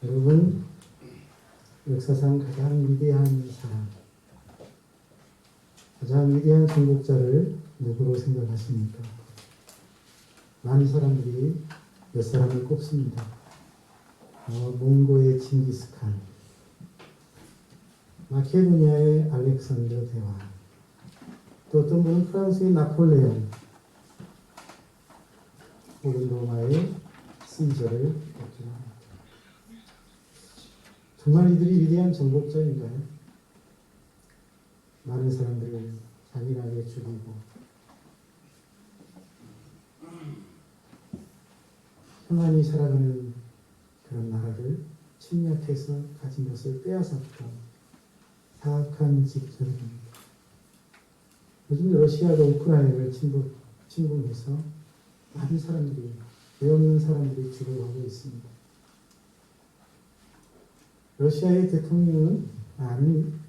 여러분, 역사상 가장 위대한 사람, 가장 위대한 정복자를 누구로 생각하십니까? 많은 사람들이 몇 사람을 꼽습니다. 몽고의 징기스칸, 마케도니아의 알렉산더 대왕, 또 어떤 분은 프랑스의 나폴레옹, 혹은 로마의 시저를 꼽기도 합니다. 정말 이들이 위대한 정복자인가요? 많은 사람들을 잔인하게 죽이고 평안히 살아가는 그런 나라를 침략해서 가진 것을 빼앗았던 사악한 직전입니다. 요즘 러시아가 우크라이나를 침공해서 많은 사람들이, 배 없는 사람들이 죽어가고 있습니다. 러시아의 대통령은 많은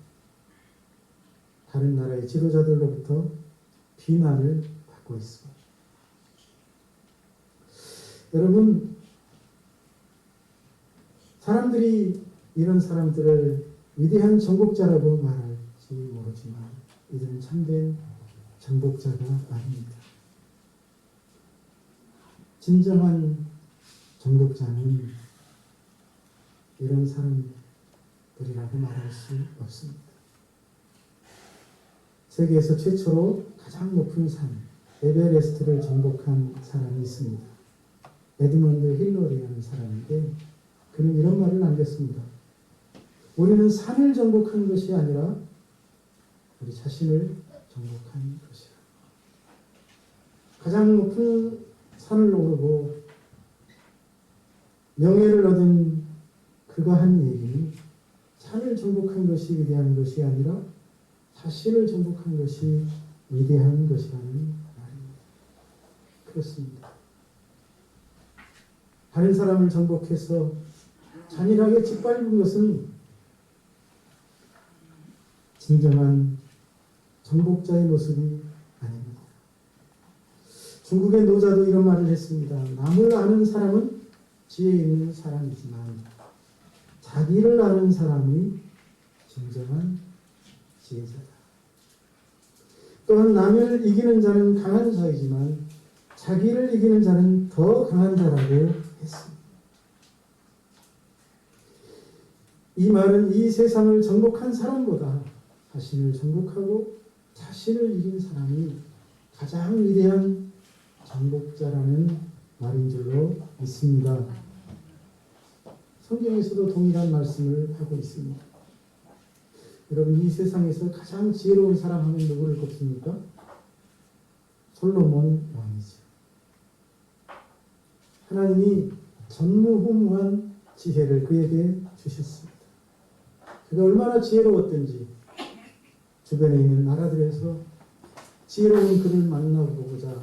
다른 나라의 지도자들로부터 비난을 받고 있습니다. 여러분, 사람들이 이런 사람들을 위대한 정복자라고 말할지 모르지만 이들은 참된 정복자가 아닙니다. 진정한 정복자는 이런 사람들이라고 말할 수 없습니다. 세계에서 최초로 가장 높은 산 에베레스트를 정복한 사람이 있습니다. 에드먼드 힐러리라는 사람인데 그는 이런 말을 남겼습니다. 우리는 산을 정복한 것이 아니라 우리 자신을 정복한 것이다. 가장 높은 산을 오르고 명예를 얻은 그가 한 얘기는 산을 정복한 것이 위대한 것이 아니라 자신을 정복한 것이 위대한 것이라는 말입니다. 그렇습니다. 다른 사람을 정복해서 잔인하게 짓밟은 것은 진정한 정복자의 모습이 아닙니다. 중국의 노자도 이런 말을 했습니다. 남을 아는 사람은 지혜 있는 사람이지만 자기를 아는 사람이 진정한 지혜자다. 또한 남을 이기는 자는 강한 자이지만 자기를 이기는 자는 더 강한 자라고 했습니다. 이 말은 이 세상을 정복한 사람보다 자신을 정복하고 자신을 이긴 사람이 가장 위대한 정복자라는 말인 줄로 믿습니다. 성경에서도 동일한 말씀을 하고 있습니다. 여러분, 이 세상에서 가장 지혜로운 사람 하면 누구를 꼽습니까? 솔로몬 왕이죠. 하나님이 전무후무한 지혜를 그에게 주셨습니다. 그가 얼마나 지혜로웠던지 주변에 있는 나라들에서 지혜로운 그를 만나보고자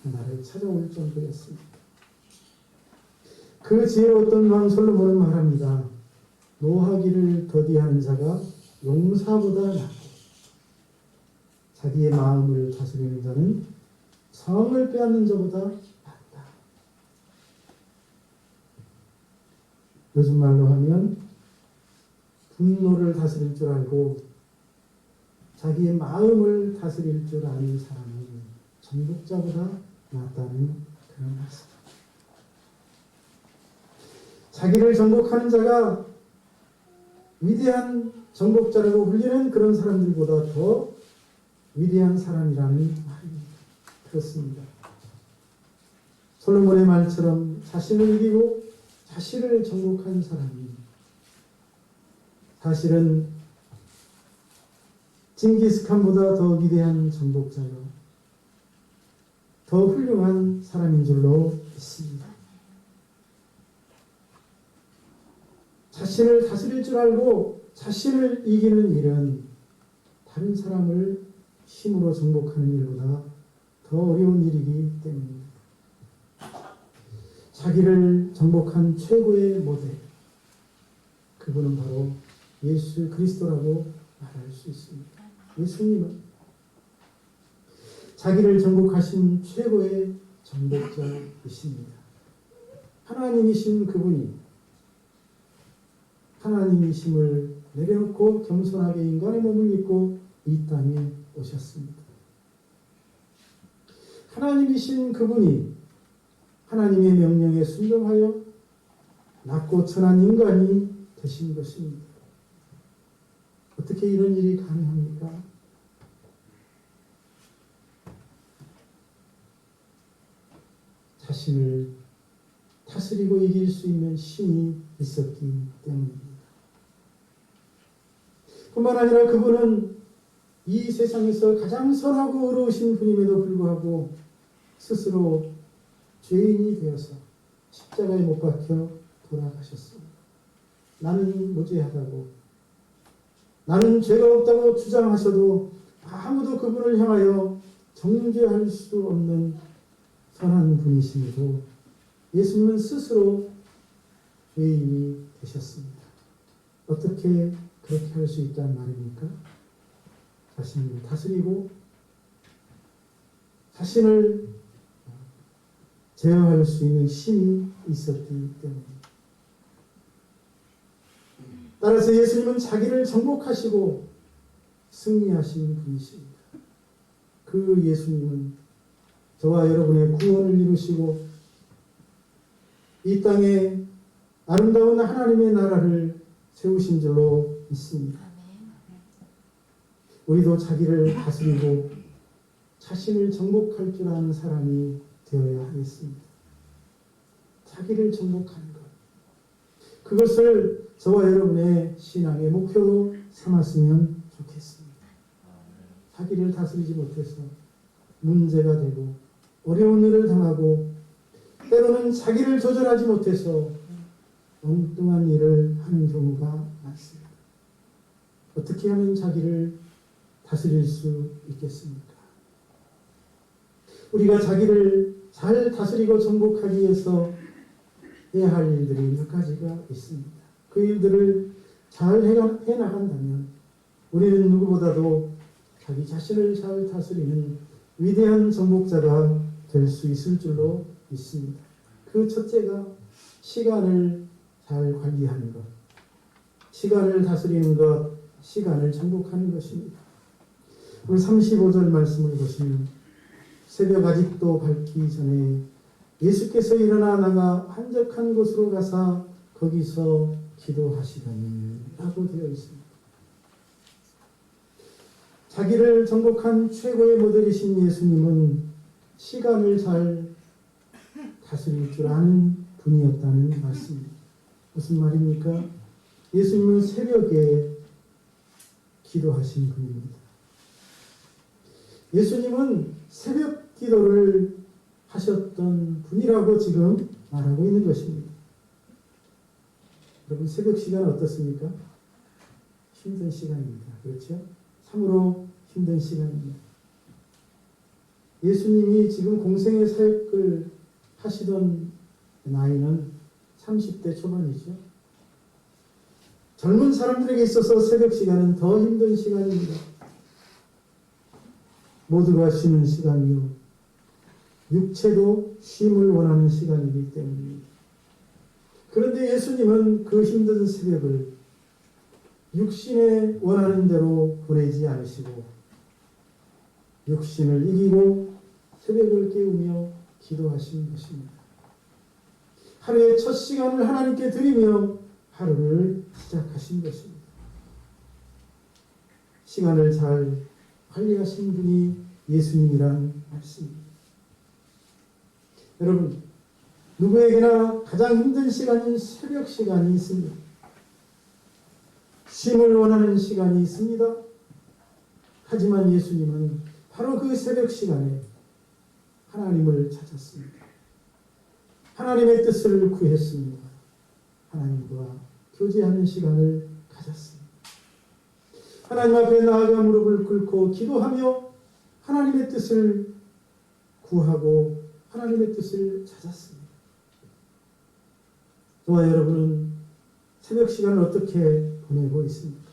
나라를 찾아올 정도였습니다. 그 지혜로웠던 왕 솔로몬은 말합니다. 노하기를 더디하는 자가 용사보다 낫고 자기의 마음을 다스리는 자는 성을 빼앗는 자보다 낫다. 요즘 말로 하면 분노를 다스릴 줄 알고 자기의 마음을 다스릴 줄 아는 사람은 정복자보다 낫다는 그런 말씀. 자기를 정복하는 자가 위대한 정복자라고 불리는 그런 사람들보다 더 위대한 사람이라는 말입니다. 그렇습니다. 솔로몬의 말처럼 자신을 이기고 자신을 정복한 사람이 사실은 징기스칸보다 더 위대한 정복자요, 더 훌륭한 사람인 줄로 믿습니다. 자신을 다스릴 줄 알고 자신을 이기는 일은 다른 사람을 힘으로 정복하는 일보다 더 어려운 일이기 때문입니다. 자기를 정복한 최고의 모델, 그분은 바로 예수 그리스도라고 말할 수 있습니다. 예수님은 자기를 정복하신 최고의 정복자이십니다. 하나님이신 그분이 하나님이심을 내려놓고 겸손하게 인간의 몸을 입고 이 땅에 오셨습니다. 하나님이신 그분이 하나님의 명령에 순종하여 낮고 천한 인간이 되신 것입니다. 어떻게 이런 일이 가능합니까? 자신을 다스리고 이길 수 있는 힘이 있었기 때문입니다. 뿐만 아니라 그분은 이 세상에서 가장 선하고 의로우신 분임에도 불구하고 스스로 죄인이 되어서 십자가에 못 박혀 돌아가셨습니다. 나는 무죄하다고, 나는 죄가 없다고 주장하셔도 아무도 그분을 향하여 정죄할 수 없는 선한 분이심에도 예수님은 스스로 죄인이 되셨습니다. 어떻게 그렇게 할 수 있단 말입니까? 자신을 다스리고 자신을 제어할 수 있는 힘이 있었기 때문입니다. 따라서 예수님은 자기를 정복하시고 승리하신 분이십니다. 그 예수님은 저와 여러분의 구원을 이루시고 이 땅에 아름다운 하나님의 나라를 세우신 줄로 믿습니다. 우리도 자기를 다스리고 자신을 정복할 줄 아는 사람이 되어야 하겠습니다. 자기를 정복하는 것. 그것을 저와 여러분의 신앙의 목표로 삼았으면 좋겠습니다. 자기를 다스리지 못해서 문제가 되고 어려운 일을 당하고 때로는 자기를 조절하지 못해서 엉뚱한 일을 하는 경우가 많습니다. 어떻게 하면 자기를 다스릴 수 있겠습니까? 우리가 자기를 잘 다스리고 정복하기 위해서 해야 할 일들이 몇 가지가 있습니다. 그 일들을 잘 해나간다면 우리는 누구보다도 자기 자신을 잘 다스리는 위대한 정복자가 될 수 있을 줄로 믿습니다. 그 첫째가 시간을 잘 관리하는 것, 시간을 다스리는 것, 시간을 정복하는 것입니다. 오늘 35절 말씀을 보시면 새벽 아직도 밝기 전에 예수께서 일어나 나가 한적한 곳으로 가사 거기서 기도하시더니 라고 되어 있습니다. 자기를 정복한 최고의 모델이신 예수님은 시간을 잘 다스릴 줄 아는 분이었다는 말씀입니다. 무슨 말입니까? 예수님은 새벽에 기도하신 분입니다. 예수님은 새벽 기도를 하셨던 분이라고 지금 말하고 있는 것입니다. 여러분, 새벽 시간은 어떻습니까? 힘든 시간입니다. 그렇죠? 참으로 힘든 시간입니다. 예수님이 지금 공생의 사역을 하시던 나이는 30대 초반이죠. 젊은 사람들에게 있어서 새벽 시간은 더 힘든 시간입니다. 모두가 쉬는 시간이요. 육체도 쉼을 원하는 시간이기 때문입니다. 그런데 예수님은 그 힘든 새벽을 육신에 원하는 대로 보내지 않으시고 육신을 이기고 새벽을 깨우며 기도하신 것입니다. 하루의 첫 시간을 하나님께 드리며 하루를 시작하신 것입니다. 시간을 잘 관리하신 분이 예수님이란 말씀입니다. 여러분, 누구에게나 가장 힘든 시간인 새벽 시간이 있습니다. 쉼을 원하는 시간이 있습니다. 하지만 예수님은 바로 그 새벽 시간에 하나님을 찾았습니다. 하나님의 뜻을 구했습니다. 하나님과 교제하는 시간을 가졌습니다. 하나님 앞에 나아가 무릎을 꿇고 기도하며 하나님의 뜻을 구하고 하나님의 뜻을 찾았습니다. 저와 여러분은 새벽 시간을 어떻게 보내고 있습니까?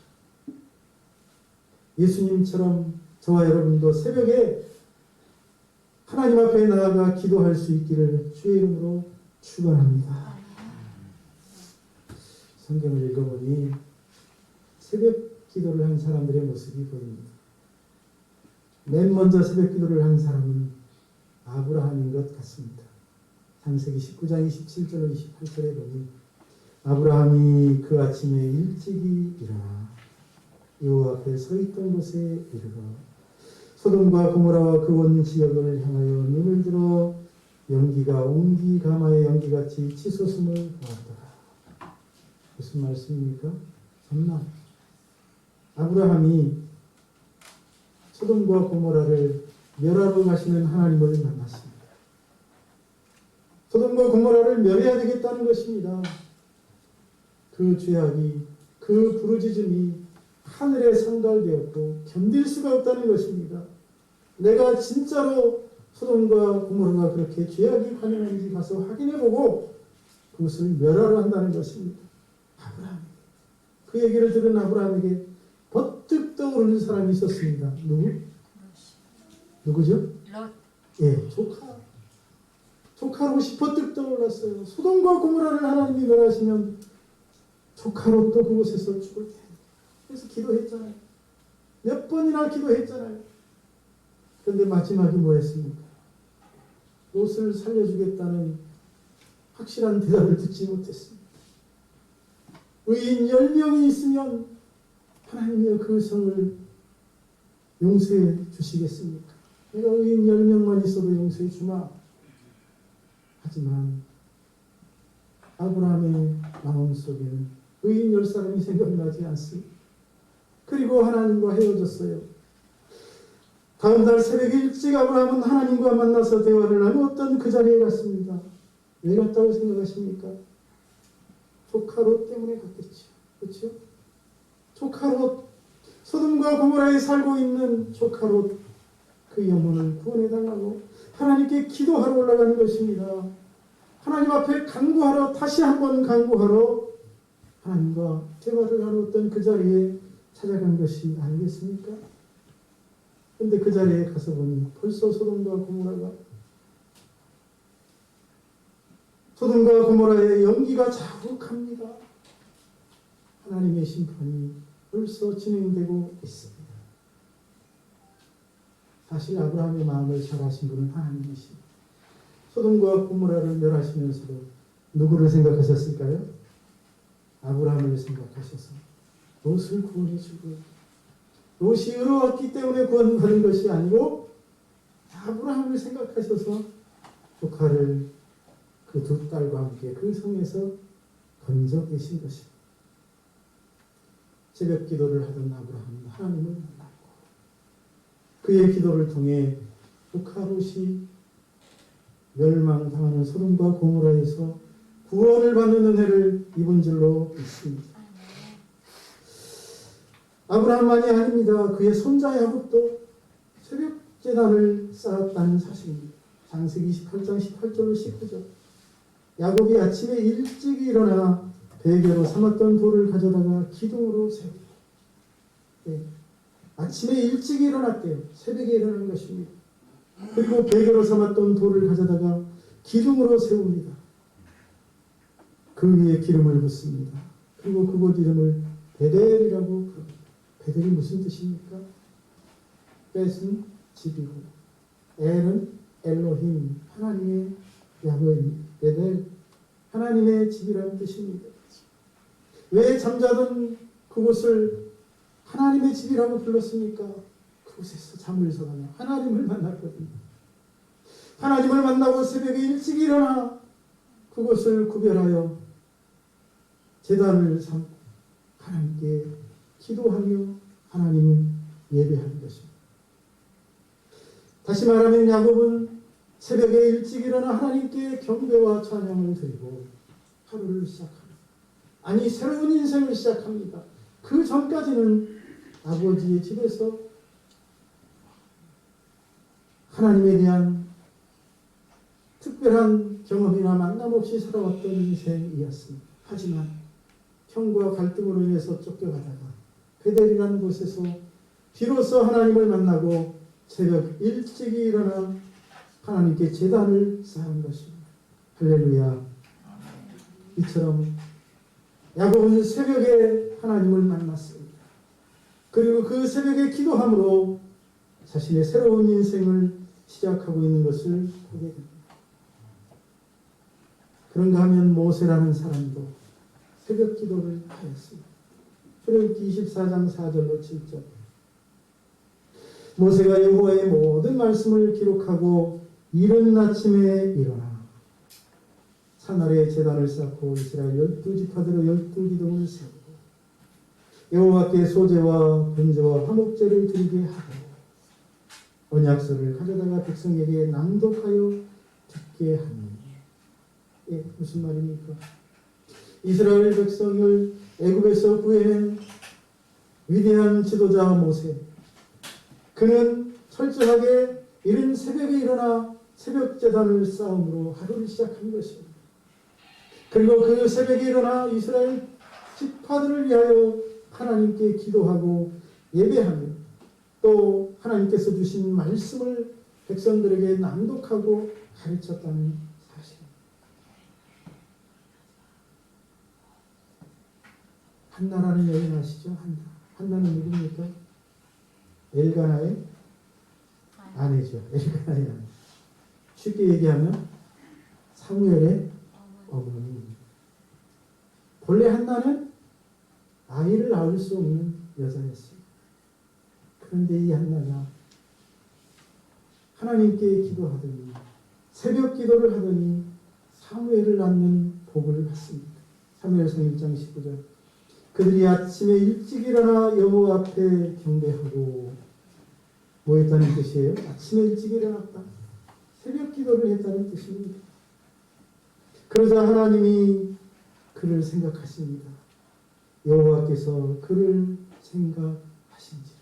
예수님처럼 저와 여러분도 새벽에 하나님 앞에 나아가 기도할 수 있기를 주의 이름으로 축원합니다. 성경을 읽어보니 새벽 기도를 한 사람들의 모습이 보입니다. 맨 먼저 새벽 기도를 한 사람은 아브라함인 것 같습니다. 창세기 19장 27절 28절에 보니 아브라함이 그 아침에 일찍이 일어나 여호와 앞에 서 있던 곳에 이르러 소돔과 고모라와 그 온 지역을 향하여 눈을 들어 연기가 옹기 가마의 연기같이 치솟음을 보았더라. 무슨 말씀입니까? 전날 아브라함이 소돔과 고모라를 멸하러 가시는 하나님을 만났습니다. 소돔과 고모라를 멸해야 되겠다는 것입니다. 그 죄악이, 그 부르짖음이 하늘에 상달되었고 견딜 수가 없다는 것입니다. 내가 진짜로 소돔과 고모라가 그렇게 죄악이 관영한지 가서 확인해보고 그것을 멸하러 한다는 것입니다. 아브라함, 그 얘기를 들은 아브라함에게 버뜩 떠오르는 사람이 있었습니다. 누구죠? 예, 조카 롯이 버뜩 떠올랐어요. 소돔과 고모라를 하나님이 멸하시면 조카 롯도 그곳에서 죽을 텐데. 그래서 기도했잖아요. 몇 번이나 기도했잖아요. 그런데 마지막에 뭐 했습니까? 롯을 살려주겠다는 확실한 대답을 듣지 못했습니다. 의인 10명이 있으면 하나님이여 그 성을 용서해 주시겠습니까? 내가 의인 10명만 있어도 용서해 주마. 하지만 아브라함의 마음속에는 의인 10사람이 생각나지 않습니다. 그리고 하나님과 헤어졌어요. 다음 날 새벽 일찍 아브라함은 하나님과 만나서 대화를 나누었던 그 자리에 갔습니다. 왜 갔다고 생각하십니까? 조카 롯 때문에 갔겠죠. 그렇죠? 조카 롯, 소돔과 고모라에 살고 있는 조카 롯, 그 영혼을 구원해달라고 하나님께 기도하러 올라가는 것입니다. 하나님 앞에 간구하러, 다시 한번 간구하러 하나님과 대화를 나누었던 그 자리에 찾아간 것이 아니겠습니까? 그런데 그 자리에 가서 보니 벌써 소돔과 고모라의 연기가 자욱합니다. 하나님의 심판이 벌써 진행되고 있습니다. 사실 아브라함의 마음을 잘 아신 분은 하나님이십니다. 소돔과 고모라를 멸하시면서도 누구를 생각하셨을까요? 아브라함을 생각하셔서 롯을 구원해 주고, 롯이 의로웠기 때문에 구원받은 것이 아니고 아브라함을 생각하셔서 조카를 그 두 딸과 함께 그 성에서 건져 계신 것입니다. 새벽 기도를 하던 아브라함은 하나님을 만났고 그의 기도를 통해 조카 롯이 멸망당하는 소돔과 고모라에서 구원을 받는 은혜를 입은 줄로 믿습니다. 아브라함만이 아닙니다. 그의 손자 야곱도 새벽 제단을 쌓았다는 사실입니다. 창세기 28장 18절로 19절. 야곱이 아침에 일찍 일어나 베개로 삼았던 돌을 가져다가 기둥으로 세우고, 네. 아침에 일찍 일어났대요. 새벽에 일어난 것입니다. 그리고 베개로 삼았던 돌을 가져다가 기둥으로 세웁니다. 그 위에 기름을 붓습니다. 그리고 그곳 이름을 베델이라고 부릅니다. 베델이 무슨 뜻입니까? 벳은 집이고 엘은 엘로힘, 하나님의 야훼입니다. 베델, 하나님의 집이라는 뜻입니다. 왜 잠자던 그곳을 하나님의 집이라고 불렀습니까? 그곳에서 잠을 자다가 하나님을 만났거든요. 하나님을 만나고 새벽에 일찍 일어나 그곳을 구별하여 제단을 삼고 하나님께 기도하며 하나님을 예배하는 것입니다. 다시 말하면 야곱은 새벽에 일찍 일어나 하나님께 경배와 찬양을 드리고 하루를 시작합니다. 아니, 새로운 인생을 시작합니다. 그 전까지는 아버지의 집에서 하나님에 대한 특별한 경험이나 만남 없이 살아왔던 인생이었습니다. 하지만 형과 갈등으로 인해서 쫓겨가다가 베델이라는 곳에서 비로소 하나님을 만나고 새벽 일찍이 일어나 하나님께 제단을 쌓은 것입니다. 할렐루야. 이처럼 야곱은 새벽에 하나님을 만났습니다. 그리고 그 새벽에 기도함으로 자신의 새로운 인생을 시작하고 있는 것을 보게 됩니다. 그런가 하면 모세라는 사람도 새벽 기도를 하였습니다. 출애굽기 24장 4절로 7절. 모세가 여호와의 모든 말씀을 기록하고 이른 아침에 일어나 산 아래에 제단을 쌓고 이스라엘 12지파대로 12기둥을 세우고 여호와께 소제와 번제와 화목제를 드리게 하고 언약서를 가져다가 백성에게 낭독하여 듣게 하니. 예, 무슨 말입니까? 이스라엘 백성을 애굽에서 구해낸 위대한 지도자 모세. 그는 철저하게 이른 새벽에 일어나 새벽 제단을 쌓음으로 하루를 시작한 것입니다. 그리고 그 새벽에 일어나 이스라엘 지파들을 위하여 하나님께 기도하고 예배하며 또 하나님께서 주신 말씀을 백성들에게 낭독하고 가르쳤다는 사실입니다. 한나라는 여인 아시죠? 한나는 누굽니까? 엘가나의 아내죠. 엘가나의 아내. 쉽게 얘기하면 사무엘의 어머니. 본래 한나는 아이를 낳을 수 없는 여자였어요. 그런데 이 한나가 하나님께 기도하더니 새벽 기도를 하더니 사무엘을 낳는 복을 받습니다. 사무엘상 1장 19절. 그들이 아침에 일찍 일어나 여호와 앞에 경배하고 뭐 했다는 뜻이에요? 아침에 일찍 일어났다. 새벽 기도를 했다는 뜻입니다. 그러자 하나님이 그를 생각하십니다. 여호와께서 그를 생각하신지라.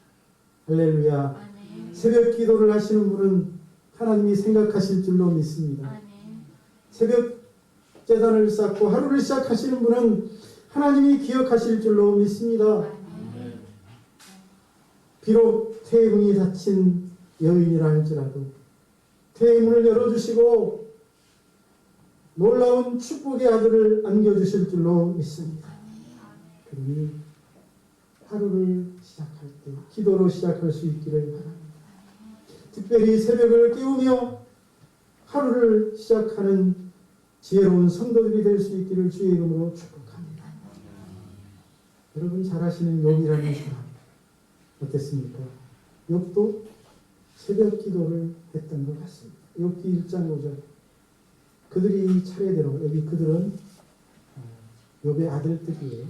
할렐루야. 아멘. 새벽 기도를 하시는 분은 하나님이 생각하실 줄로 믿습니다. 아멘. 새벽 제단을 쌓고 하루를 시작하시는 분은 하나님이 기억하실 줄로 믿습니다. 아멘. 비록 태문이 닫힌 여인이라 할지라도 태문을 열어주시고 놀라운 축복의 아들을 안겨주실 줄로 믿습니다. 그러니 하루를 시작할 때 기도로 시작할 수 있기를 바랍니다. 특별히 새벽을 깨우며 하루를 시작하는 지혜로운 성도들이 될 수 있기를 주의 이름으로 축복합니다. 여러분 잘 아시는 욥이라는 사람 어땠습니까? 욥도 새벽 기도를 했던 것 같습니다. 욥기 1장 5절. 그들이 차례대로, 여기 그들은 욥의 아들들이에요.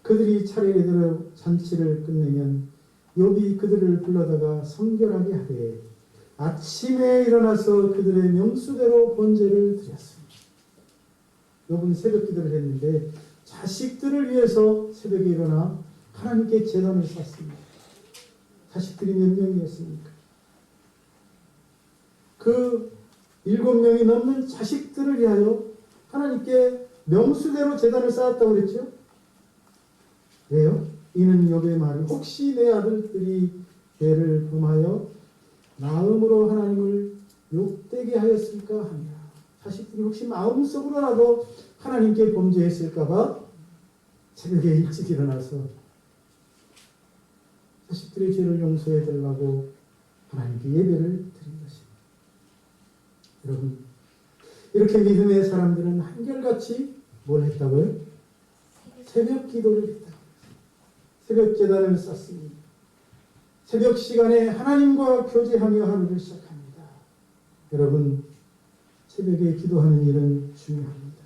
그들이 차례대로 잔치를 끝내면 욥이 그들을 불러다가 성결하게 하되 아침에 일어나서 그들의 명수대로 번제를 드렸습니다. 욥은 새벽 기도를 했는데 자식들을 위해서 새벽에 일어나 하나님께 제단을 쌓습니다. 자식들이 몇 명이었습니까? 그 7명이 넘는 자식들을 위하여 하나님께 명수대로 제단을 쌓았다고 그랬죠? 왜요? 이는 욥의 말이 혹시 내 아들들이 죄를 범하여 마음으로 하나님을 욕되게 하였을까 하며 자식들이 혹시 마음속으로라도 하나님께 범죄했을까봐 새벽에 일찍 일어나서 자식들의 죄를 용서해 달라고 하나님께 예배를 드린 것입니다. 여러분, 이렇게 믿음의 사람들은 한결같이 뭘 했다고요? 새벽 기도를 했다. 새벽 제단을 쌓습니다. 새벽 시간에 하나님과 교제하며 하루를 시작합니다. 여러분, 새벽에 기도하는 일은 중요합니다.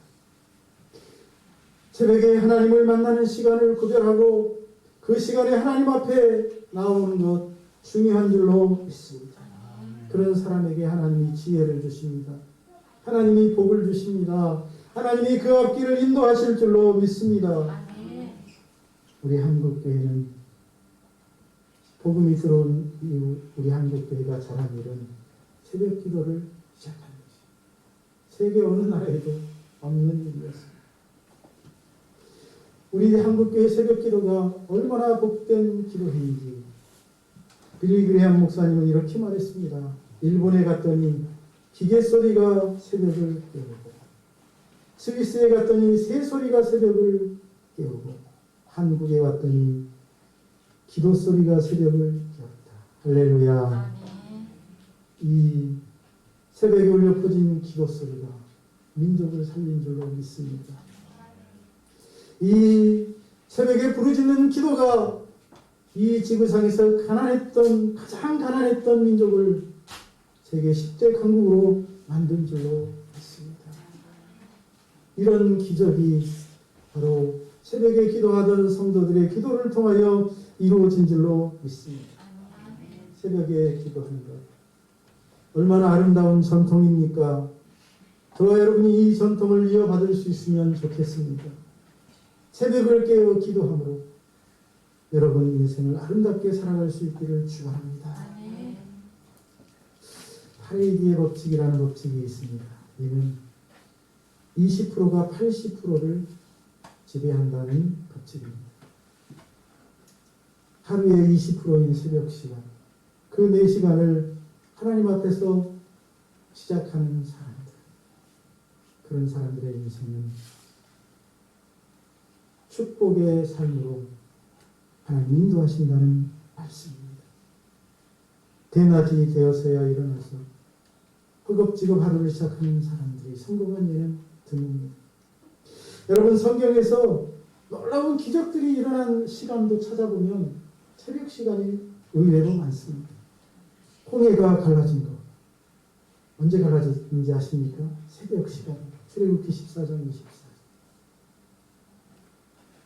새벽에 하나님을 만나는 시간을 구별하고 그 시간에 하나님 앞에 나오는 것 중요한 줄로 믿습니다. 그런 사람에게 하나님이 지혜를 주십니다. 하나님이 복을 주십니다. 하나님이 그 앞길을 인도하실 줄로 믿습니다. 우리 한국교회는 복음이 들어온 이후 우리 한국교회가 잘한 일은 새벽 기도를 시작한 것입니다. 세계 어느 나라에도 없는 일이었습니다. 우리 한국교회 새벽 기도가 얼마나 복된 기도회인지 빌리 그레함 목사님은 이렇게 말했습니다. 일본에 갔더니 기계 소리가 새벽을 깨우고 스위스에 갔더니 새 소리가 새벽을 깨우고 한국에 왔더니 기도 소리가 새벽을 깨웠다. 할렐루야. 이 새벽에 울려 퍼진 기도 소리가 민족을 살린 줄로 믿습니다. 이 새벽에 부르짖는 기도가 이 지구상에서 가장 가난했던 민족을 세계 10대 강국으로 만든 줄로 믿습니다. 이런 기적이 바로 새벽에 기도하던 성도들의 기도를 통하여 이루어진 줄로 믿습니다. 새벽에 기도하는 것 얼마나 아름다운 전통입니까? 저와 여러분이 이 전통을 이어받을 수 있으면 좋겠습니다. 새벽을 깨어 기도함으로 여러분 인생을 아름답게 살아갈 수 있기를 축원합니다. 파레이디의 법칙이라는 법칙이 있습니다. 이는 20%가 80%를 지배한다는 법칙입니다. 하루의 20%인 새벽 시간, 그 4시간을 하나님 앞에서 시작하는 사람들, 그런 사람들의 인생은 축복의 삶으로 하나님 인도하신다는 말씀입니다. 대낮이 되어서야 일어나서 허겁지겁 하루를 시작하는 사람들이 성공한 예는 드뭅니다. 여러분, 성경에서 놀라운 기적들이 일어난 시간도 찾아보면 새벽 시간이 의외로 많습니다. 홍해가 갈라진 것 언제 갈라졌는지 아십니까? 새벽 시간. 출애굽기 14장 24절.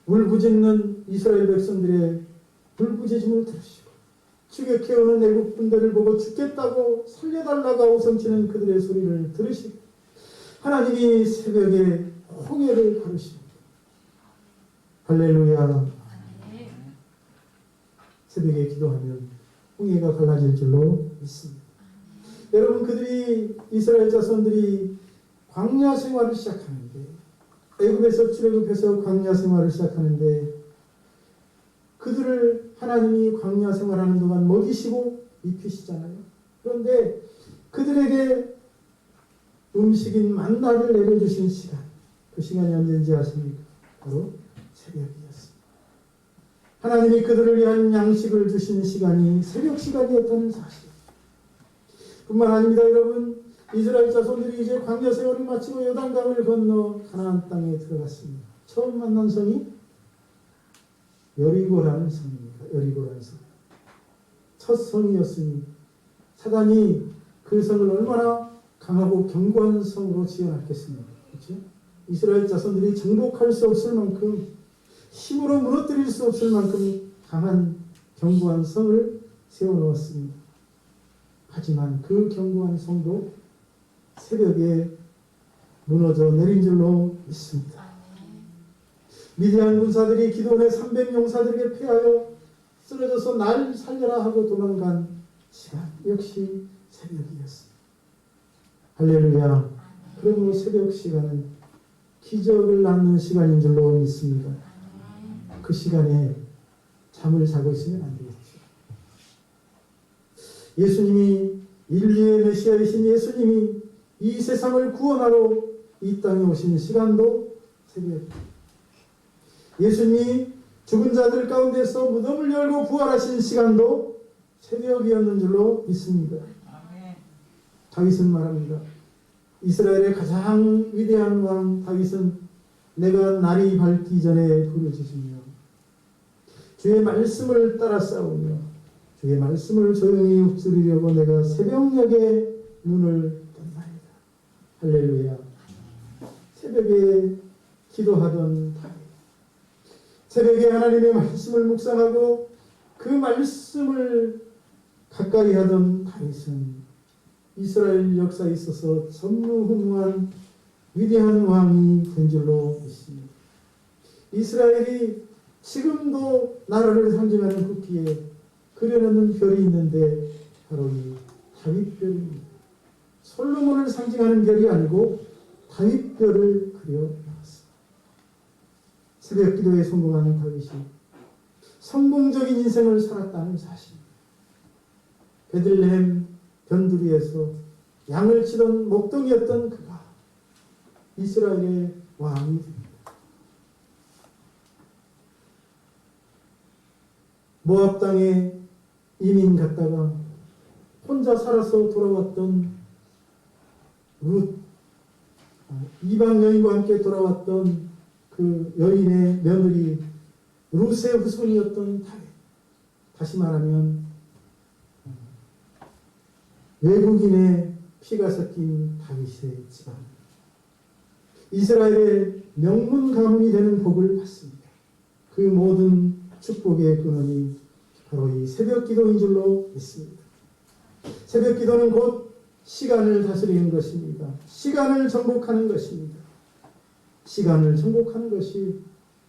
울부짖는 이스라엘 백성들의 울부짖음을 들으시고 추격해오는 애국 군대를 보고 죽겠다고 살려달라고 아우성치는 그들의 소리를 들으시고 하나님이 새벽에 홍해를 가르십니다. 할렐루야. 새벽에 기도하면 홍해가 갈라질 줄로 믿습니다. 여러분, 그들이 이스라엘 자손들이 광야 생활을 시작하는데, 애굽에서 출애굽해서 광야 생활을 시작하는데 그들을 하나님이 광야 생활하는 동안 먹이시고 입히시잖아요. 그런데 그들에게 음식인 만나를 내려주신 시간, 그 시간이 언제인지 아십니까? 바로 새벽이었습니다. 하나님이 그들을 위한 양식을 주신 시간이 새벽 시간이었다는 사실. 뿐만 아닙니다. 여러분, 이스라엘 자손들이 이제 광야 생활을 마치고 요단강을 건너 가나안 땅에 들어갔습니다. 처음 만난 성이 여리고라는 성입니다. 여리고라는 성. 첫 성이었으니 사단이 그 성을 얼마나 강하고 견고한 성으로 지어놨겠습니까? 그렇죠? 이스라엘 자손들이 정복할 수 없을 만큼, 힘으로 무너뜨릴 수 없을 만큼 강한 견고한 성을 세워놓았습니다. 하지만 그 견고한 성도 새벽에 무너져 내린 줄로 믿습니다. 미디안 군사들이 기도원의 300용사들에게 패하여 쓰러져서 날 살려라 하고 도망간 시간 역시 새벽이었습니다. 할렐루야. 그러므로 새벽 시간은 기적을 낳는 시간인 줄로 믿습니다. 그 시간에 잠을 자고 있으면 안 되겠죠. 예수님이, 인류의 메시아이신 예수님이 이 세상을 구원하러 이 땅에 오신 시간도 새벽. 예수님이 죽은 자들 가운데서 무덤을 열고 부활하신 시간도 새벽이었는 줄로 믿습니다. 다윗은 말합니다. 이스라엘의 가장 위대한 왕 다윗은 내가 날이 밝기 전에 부르짖으며 주의 말씀을 따라 싸우며 주의 말씀을 조용히 흡수리려고 내가 새벽녘에 눈을 떴나이다. 할렐루야. 새벽에 기도하던 다윗, 새벽에 하나님의 말씀을 묵상하고 그 말씀을 가까이 하던 다윗은 이스라엘 역사에 있어서 전무후무한 위대한 왕이 된 줄로 믿습니다. 이스라엘이 지금도 나라를 상징하는 국기에 그려놓는 별이 있는데 바로 이 다윗별입니다. 솔로몬을 상징하는 별이 아니고 다윗별을 그려놨습니다. 새벽 기도에 성공하는 다윗이 성공적인 인생을 살았다는 사실입니다. 베들레헴 변두리에서 양을 치던 목동이었던 그가 이스라엘의 왕이 됩니다. 모압 땅에 이민 갔다가 혼자 살아서 돌아왔던 룻, 이방 여인과 함께 돌아왔던 그 여인의 며느리 룻의 후손이었던 다윗. 다시 말하면 외국인의 피가 섞인 다윗의 집안. 이스라엘의 명문 가문이 되는 복을 받습니다. 그 모든 축복의 근원이 바로 이 새벽 기도인 줄로 믿습니다. 새벽 기도는 곧 시간을 다스리는 것입니다. 시간을 정복하는 것입니다. 시간을 정복하는 것이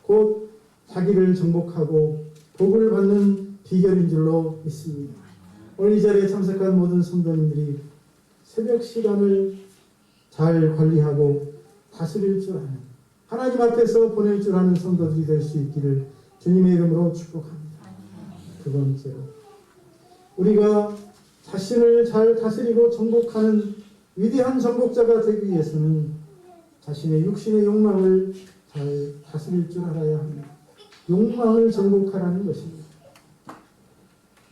곧 자기를 정복하고 복을 받는 비결인 줄로 믿습니다. 오늘 이 자리에 참석한 모든 성도님들이 새벽 시간을 잘 관리하고 다스릴 줄 아는, 하나님 앞에서 보낼 줄 아는 성도들이 될 수 있기를 주님의 이름으로 축복합니다. 두 번째로, 우리가 자신을 잘 다스리고 정복하는 위대한 정복자가 되기 위해서는 자신의 육신의 욕망을 잘 다스릴 줄 알아야 합니다. 욕망을 정복하라는 것입니다.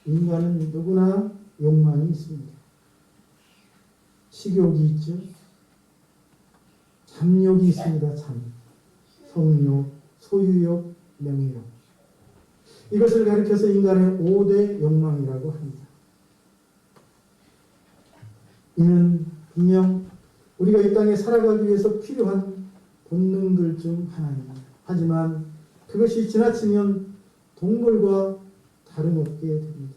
인간은 누구나 욕망이 있습니다. 식욕이 있죠. 잠욕이 있습니다. 성욕, 소유욕, 명예욕. 이것을 가리켜서 인간의 5대 욕망이라고 합니다. 이는 분명 우리가 이 땅에 살아가기 위해서 필요한 본능들 중 하나입니다. 하지만 그것이 지나치면 동물과 다름없게 됩니다.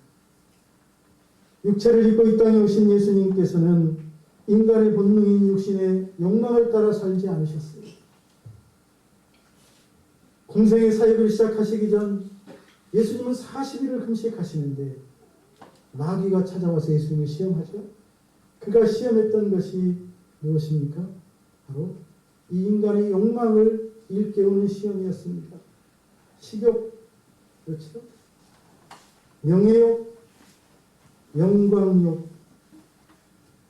육체를 입고 이 땅에 오신 예수님께서는 인간의 본능인 육신의 욕망을 따라 살지 않으셨어요. 공생의 사역을 시작하시기 전 예수님은 40일을 금식하시는데 마귀가 찾아와서 예수님을 시험하죠. 그가 시험했던 것이 무엇입니까? 바로 이 인간의 욕망을 일깨우는 시험이었습니다. 식욕, 그렇죠? 명예욕, 영광욕,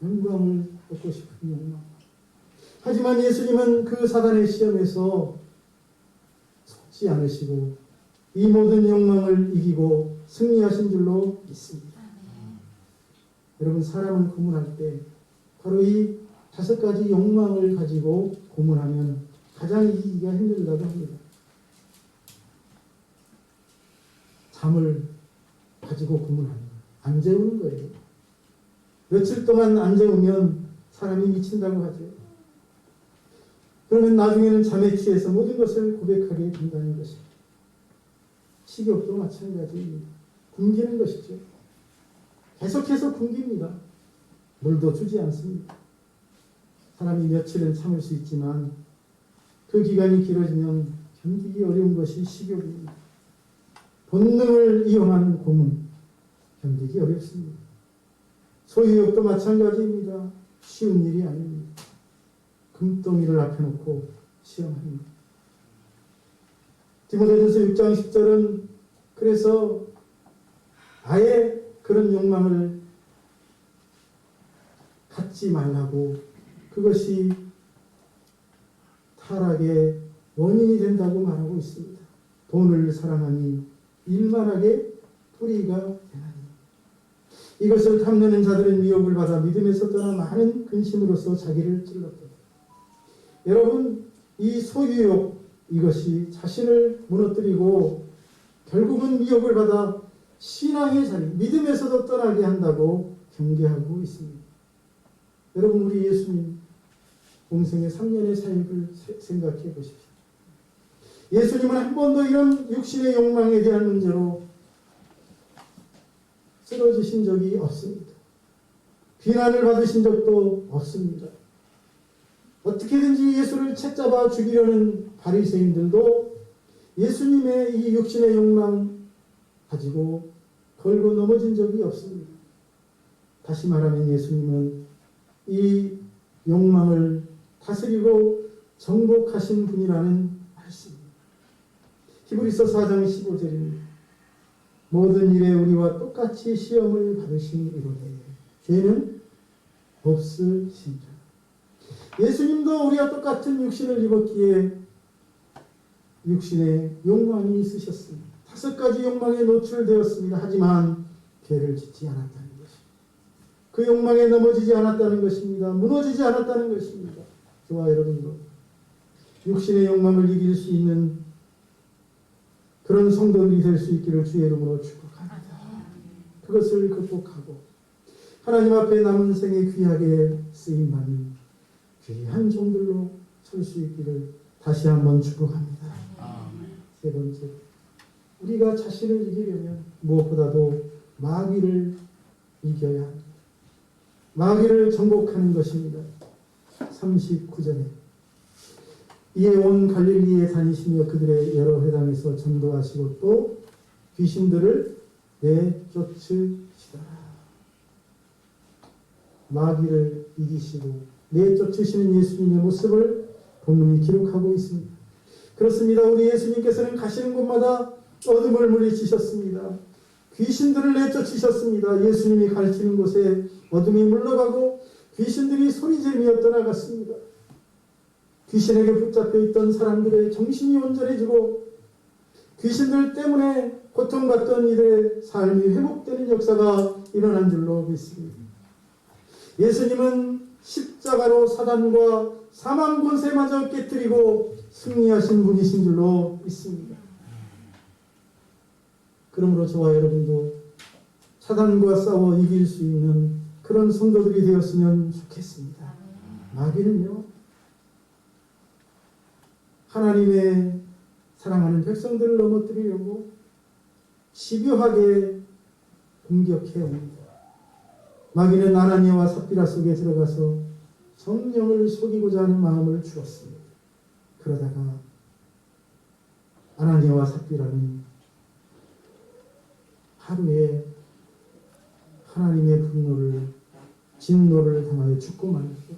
영광을 얻고 싶은 욕망. 하지만 예수님은 그 사단의 시험에서 속지 않으시고 이 모든 욕망을 이기고 승리하신 줄로 믿습니다. 여러분, 사람을 고문할 때 바로 이 5가지 욕망을 가지고 고문하면 가장 이기기가 힘들다고 합니다. 잠을 가지고 고문하는 거예요. 안 재우는 거예요. 며칠 동안 안 재우면 사람이 미친다고 하죠. 그러면 나중에는 잠에 취해서 모든 것을 고백하게 된다는 것입니다. 식욕도 마찬가지입니다. 굶기는 것이죠. 계속해서 굶깁니다. 물도 주지 않습니다. 사람이 며칠은 참을 수 있지만 그 기간이 길어지면 견디기 어려운 것이 식욕입니다. 본능을 이용한 고문, 견디기 어렵습니다. 소유욕도 마찬가지입니다. 쉬운 일이 아닙니다. 금덩이를 앞에 놓고 시험합니다. 디모데전서 6장 10절은 그래서 아예 그런 욕망을 갖지 말라고, 그것이 타락의 원인이 된다고 말하고 있습니다. 돈을 사랑하니 일만하게 뿌리가 되나니. 이것을 탐내는 자들은 미혹을 받아 믿음에서 떠나 많은 근심으로써 자기를 찔렀다. 여러분, 이 소유욕, 이것이 자신을 무너뜨리고 결국은 미혹을 받아 신앙의 자리, 믿음에서도 떠나게 한다고 경계하고 있습니다. 여러분, 우리 예수님 공생의 3년의 사역을 생각해 보십시오. 예수님은 한 번도 이런 육신의 욕망에 대한 문제로 쓰러지신 적이 없습니다. 비난을 받으신 적도 없습니다. 어떻게든지 예수를 채잡아 죽이려는 바리새인들도 예수님의 이 육신의 욕망 가지고 걸고 넘어진 적이 없습니다. 다시 말하면 예수님은 이 욕망을 다스리고 정복하신 분이라는 말씀입니다. 히브리서 4장 15절입니다. 모든 일에 우리와 똑같이 시험을 받으시니로되 죄는 없으신다. 예수님도 우리와 똑같은 육신을 입었기에 육신의 욕망이 있으셨습니다. 5가지 욕망에 노출되었습니다. 하지만 죄를 짓지 않았다는 것입니다. 그 욕망에 넘어지지 않았다는 것입니다. 무너지지 않았다는 것입니다. 저와 여러분도 육신의 욕망을 이길 수 있는 그런 성도들이 될 수 있기를 주의 이름으로 축복합니다. 그것을 극복하고 하나님 앞에 남은 생에 귀하게 쓰임받는 귀한 종들로 설 수 있기를 다시 한번 축복합니다. 세 번째, 우리가 자신을 이기려면 무엇보다도 마귀를 이겨야 합니다. 마귀를 정복하는 것입니다. 39절에 이에 온 갈릴리에 다니시며 그들의 여러 회당에서 전도하시고 또 귀신들을 내쫓으시더라. 마귀를 이기시고 내쫓으시는 예수님의 모습을 본문이 기록하고 있습니다. 그렇습니다. 우리 예수님께서는 가시는 곳마다 어둠을 물리치셨습니다. 귀신들을 내쫓으셨습니다. 예수님이 가르치는 곳에 어둠이 물러가고 귀신들이 소리지르며 떠나갔습니다. 귀신에게 붙잡혀 있던 사람들의 정신이 온전해지고 귀신들 때문에 고통받던 이들의 삶이 회복되는 역사가 일어난 줄로 믿습니다. 예수님은 십자가로 사단과 사망 권세마저 깨뜨리고 승리하신 분이신 줄로 믿습니다. 그러므로 저와 여러분도 사단과 싸워 이길 수 있는 그런 성도들이 되었으면 좋겠습니다. 마귀는요, 하나님의 사랑하는 백성들을 넘어뜨리려고 집요하게 공격해 옵니다. 마귀는 아나니아와 삽비라 속에 들어가서 성령을 속이고자 하는 마음을 주었습니다. 그러다가 아나니아와 삽비라는 하루에 하나님의 분노를 진노를 당하여 죽고 말았죠.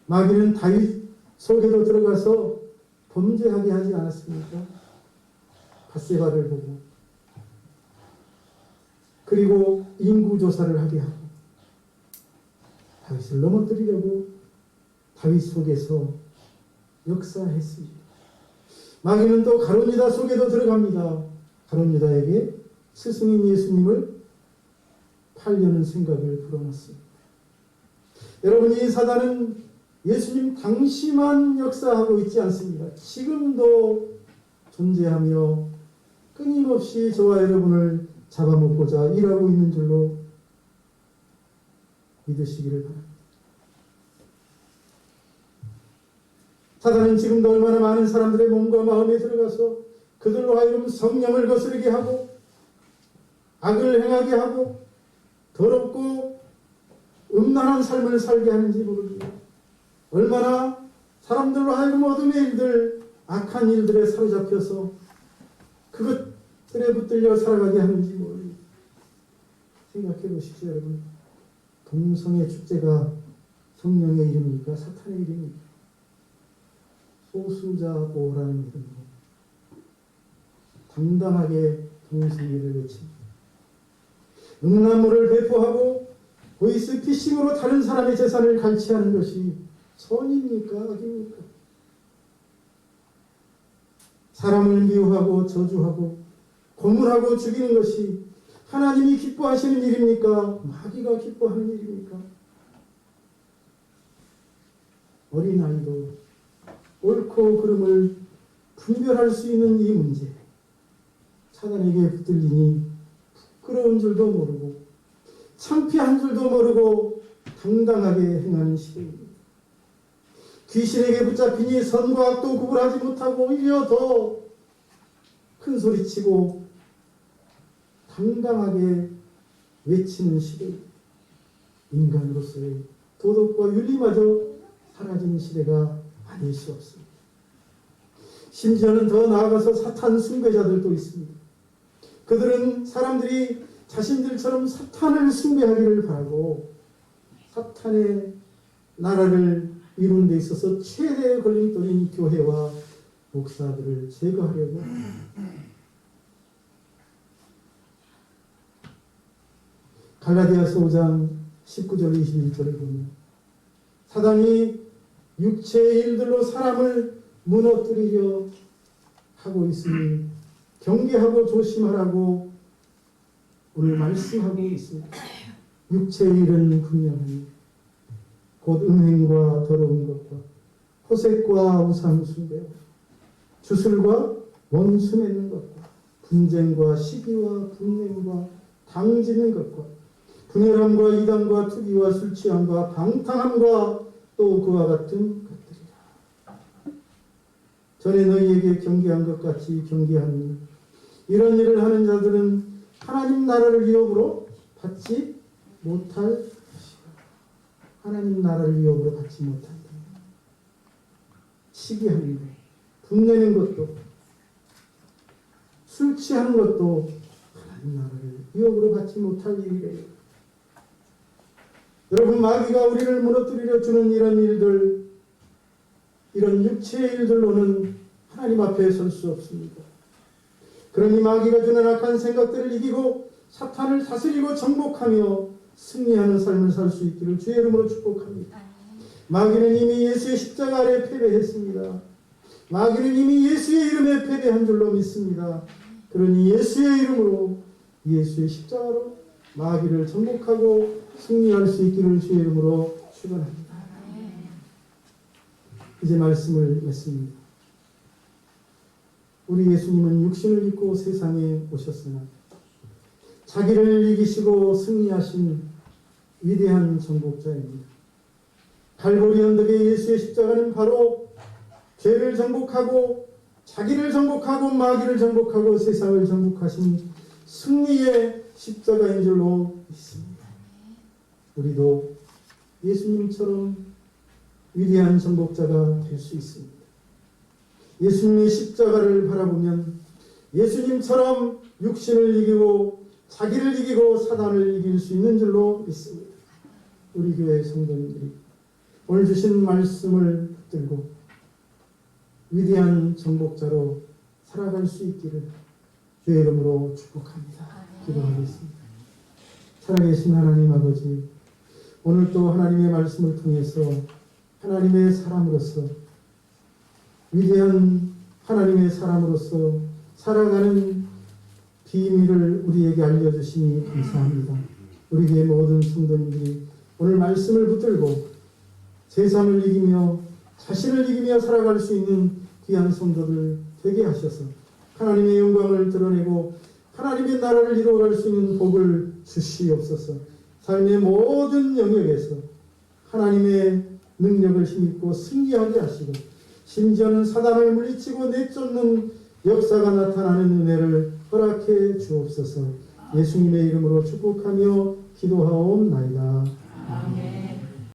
마귀는 다윗 속에도 들어가서 범죄하게 하지 않았습니까? 밧세바를 보고 그리고 인구조사를 하게 하고 다윗을 넘어뜨리려고 다윗 속에서 역사했습니다. 마귀는 또 가룟유다 속에도 들어갑니다. 가룟유다에게 스승인 예수님을 팔려는 생각을 불어넣습니다. 여러분, 이 사단은 예수님 당시만 역사하고 있지 않습니다. 지금도 존재하며 끊임없이 저와 여러분을 잡아먹고자 일하고 있는 줄로 믿으시기를 바랍니다. 사단은 지금도 얼마나 많은 사람들의 몸과 마음에 들어가서 그들로 하여금 성령을 거스르게 하고 악을 행하게 하고 더럽고 음란한 삶을 살게 하는지 모릅니다. 얼마나 사람들로 하여금 어둠의 일들, 악한 일들에 사로잡혀서 그것들에 붙들려 살아가게 하는지 모릅니다. 생각해 보십시오, 여러분. 동성애 축제가 성령의 이름입니까? 사탄의 이름입니까? 소수자보라는 이름으로 당당하게 동성애를 외칩니다. 음란물을 배포하고 보이스피싱으로 다른 사람의 재산을 갈취하는 것이 선입니까? 악입니까? 사람을 미워하고 저주하고 고문하고 죽이는 것이 하나님이 기뻐하시는 일입니까? 마귀가 기뻐하는 일입니까? 어린아이도 옳고 그름을 분별할 수 있는 이 문제, 사단에게 붙들리니 부끄러운 줄도 모르고 창피한 줄도 모르고 당당하게 행하는 시대입니다. 귀신에게 붙잡히니 선과 악도 구분하지 못하고 오히려 더 큰 소리치고 당당하게 외치는 시대입니다. 인간으로서의 도덕과 윤리마저 사라진 시대가 아닐 수 없습니다. 심지어는 더 나아가서 사탄 숭배자들도 있습니다. 그들은 사람들이 자신들처럼 사탄을 숭배하기를 바라고 사탄의 나라를 이루는 데 있어서 최대의 걸림돌인 교회와 목사들을 제거하려고 갈라디아서 5장 19절 21절을 보면 사단이 육체의 일들로 사람을 무너뜨리려 하고 있으니 경계하고 조심하라고 오늘 말씀하고 있습니다. 육체의 일은 분명하니 곧 음행과 더러운 것과 호색과 우상 숭배와 주술과 원수 맺는 것과 분쟁과 시기와 분냄과 당지는 것과 분열함과 이단과 투기와 술취함과 방탕함과 또 그와 같은 것들이라. 전에 너희에게 경계한 것 같이 경계하니 이런 일을 하는 자들은 하나님 나라를 위협으로 받지 못할 것이다. 하나님 나라를 위협으로 받지 못한다. 시기하는 것, 분내는 것도, 술 취하는 것도 하나님 나라를 위협으로 받지 못할 일이래요. 여러분, 마귀가 우리를 무너뜨리려 주는 이런 일들, 이런 육체의 일들로는 하나님 앞에 설 수 없습니다. 그러니 마귀가 주는 악한 생각들을 이기고 사탄을 다스리고 정복하며 승리하는 삶을 살 수 있기를 주의 이름으로 축복합니다. 마귀는 이미 예수의 십자가 아래 패배했습니다. 마귀는 이미 예수의 이름에 패배한 줄로 믿습니다. 그러니 예수의 이름으로, 예수의 십자가로 마귀를 정복하고 승리할 수 있기를 주의 이름으로 축원합니다. 이제 말씀을 맺습니다. 우리 예수님은 육신을 입고 세상에 오셨으나 자기를 이기시고 승리하신 위대한 정복자입니다. 갈보리 언덕의 예수의 십자가는 바로 죄를 정복하고 자기를 정복하고 마귀를 정복하고 세상을 정복하신 승리의 십자가인 줄로 믿습니다. 우리도 예수님처럼 위대한 정복자가 될 수 있습니다. 예수님의 십자가를 바라보면 예수님처럼 육신을 이기고 자기를 이기고 사단을 이길 수 있는 줄로 믿습니다. 우리 교회 성도님들이 오늘 주신 말씀을 붙들고 위대한 정복자로 살아갈 수 있기를 주의 이름으로 축복합니다. 기도하겠습니다. 살아계신 하나님 아버지, 오늘 또 하나님의 말씀을 통해서 하나님의 사람으로서, 위대한 하나님의 사람으로서 살아가는 비밀을 우리에게 알려주시니 감사합니다. 우리 교회 모든 성도님들이 오늘 말씀을 붙들고 세상을 이기며 자신을 이기며 살아갈 수 있는 귀한 성도들 되게 하셔서 하나님의 영광을 드러내고 하나님의 나라를 이루어갈 수 있는 복을 주시옵소서. 삶의 모든 영역에서 하나님의 능력을 힘입고 승리하게 하시고 심지어는 사단을 물리치고 내쫓는 역사가 나타나는 은혜를 허락해 주옵소서. 예수님의 이름으로 축복하며 기도하옵나이다.